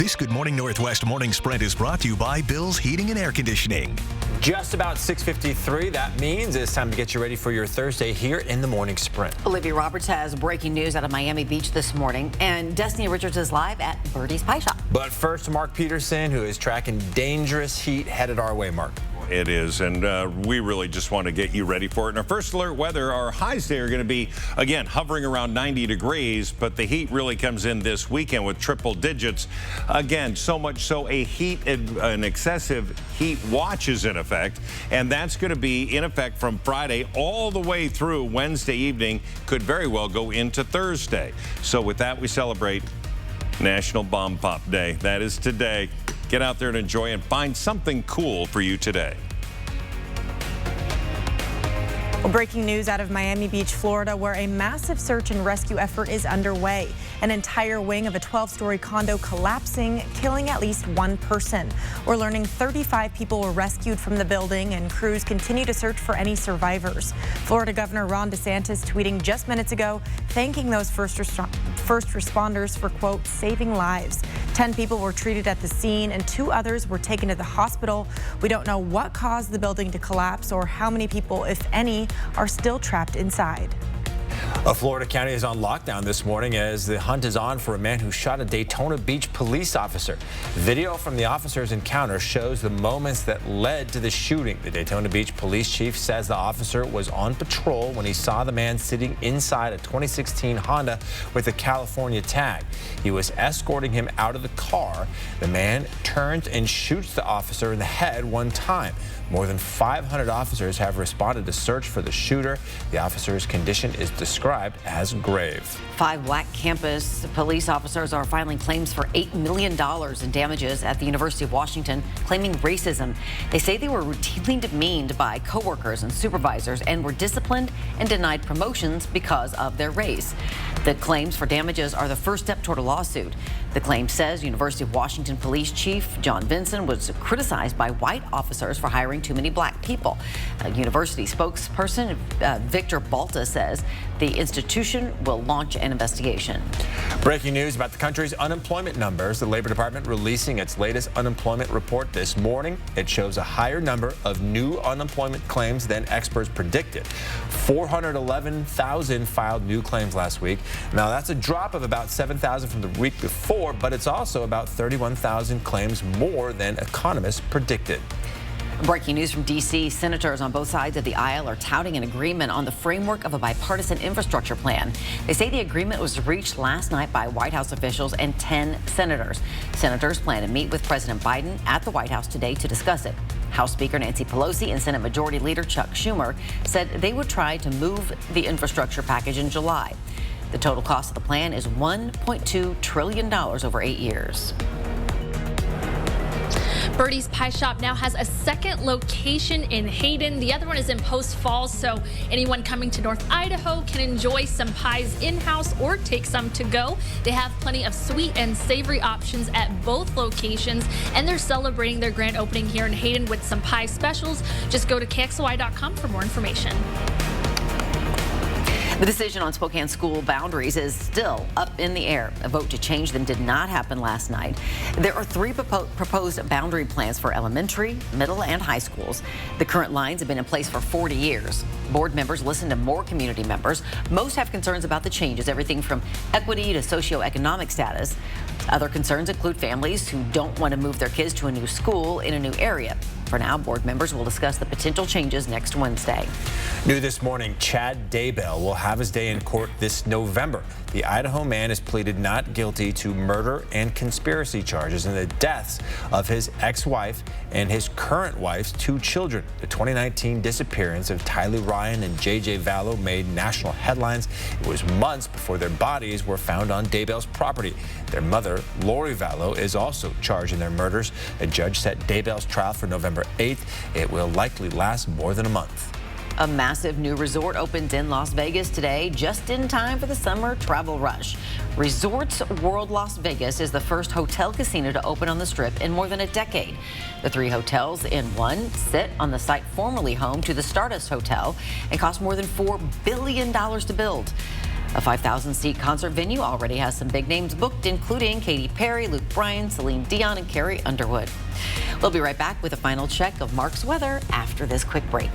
This Good Morning Northwest morning sprint is brought to you by Bill's Heating and Air Conditioning. Just about 6:53. That means it's time to get you ready for your Thursday here in the morning sprint. Olivia Roberts has breaking news out of Miami Beach this morning, and Destiny Richards is live at Birdie's Pie Shop. But first, Mark Peterson, who is tracking dangerous heat headed our way. Mark. It is, and we really just want to get you ready for it. In our first alert weather, our highs today are going to be, again, hovering around 90 degrees, but the heat really comes in this weekend with triple digits. Again, so much so an excessive heat watch is in effect, and that's going to be in effect from Friday all the way through Wednesday evening, could very well go into Thursday. So with that, we celebrate National Bomb Pop Day. That is today. Get out there and enjoy and find something cool for you today. Well, breaking news out of Miami Beach, Florida, where a massive search and rescue effort is underway. An entire wing of a 12-story condo collapsing, killing at least one person. We're learning 35 people were rescued from the building, and crews continue to search for any survivors. Florida Governor Ron DeSantis tweeting just minutes ago, thanking those first responders for, quote, saving lives. 10 people were treated at the scene and 2 others were taken to the hospital. We don't know what caused the building to collapse or how many people, if any, are still trapped inside. A Florida county is on lockdown this morning as the hunt is on for a man who shot a Daytona Beach police officer. Video from the officer's encounter shows the moments that led to the shooting. The Daytona Beach police chief says the officer was on patrol when he saw the man sitting inside a 2016 Honda with a California tag. He was escorting him out of the car. The man turns and shoots the officer in the head one time. More than 500 officers have responded to search for the shooter. The officer's condition is described as grave. 5 black campus police officers are filing claims for $8 million in damages at the University of Washington, claiming racism. They say they were routinely demeaned by coworkers and supervisors and were disciplined and denied promotions because of their race. The claims for damages are the first step toward a lawsuit. The claim says University of Washington Police Chief John Vinson was criticized by white officers for hiring too many black people. A university spokesperson, Victor Balta, says the institution will launch an investigation. Breaking news about the country's unemployment numbers. The Labor Department releasing its latest unemployment report this morning. It shows a higher number of new unemployment claims than experts predicted. 411,000 filed new claims last week. Now, that's a drop of about 7,000 from the week before, but it's also about 31,000 claims more than economists predicted. Breaking news from D.C. Senators on both sides of the aisle are touting an agreement on the framework of a bipartisan infrastructure plan. They say the agreement was reached last night by White House officials and 10 senators. Senators plan to meet with President Biden at the White House today to discuss it. House Speaker Nancy Pelosi and Senate Majority Leader Chuck Schumer said they would try to move the infrastructure package in July. The total cost of the plan is $1.2 trillion over 8 years. Birdie's Pie Shop now has a second location in Hayden. The other one is in Post Falls, so anyone coming to North Idaho can enjoy some pies in-house or take some to go. They have plenty of sweet and savory options at both locations, and they're celebrating their grand opening here in Hayden with some pie specials. Just go to KXLY.com for more information. The decision on Spokane school boundaries is still up in the air. A vote to change them did not happen last night. There are 3 proposed boundary plans for elementary, middle, and high schools. The current lines have been in place for 40 years. Board members listen to more community members. Most have concerns about the changes, everything from equity to socioeconomic status. Other concerns include families who don't want to move their kids to a new school in a new area. For now, board members will discuss the potential changes next Wednesday. New this morning, Chad Daybell will have his day in court this November. The Idaho man has pleaded not guilty to murder and conspiracy charges in the deaths of his ex-wife and his current wife's 2 children. The 2019 disappearance of Tylee Ryan and J.J. Vallow made national headlines. It was months before their bodies were found on Daybell's property. Their mother, Lori Vallow, is also charged in their murders. A judge set Daybell's trial for November 8th. It will likely last more than a month. A massive new resort opens in Las Vegas today, just in time for the summer travel rush. Resorts World Las Vegas is the first hotel casino to open on the Strip in more than a decade. The 3 hotels in one sit on the site formerly home to the Stardust Hotel and cost more than $4 billion to build. A 5,000-seat concert venue already has some big names booked, including Katy Perry, Luke Bryan, Celine Dion, and Carrie Underwood. We'll be right back with a final check of Mark's weather after this quick break.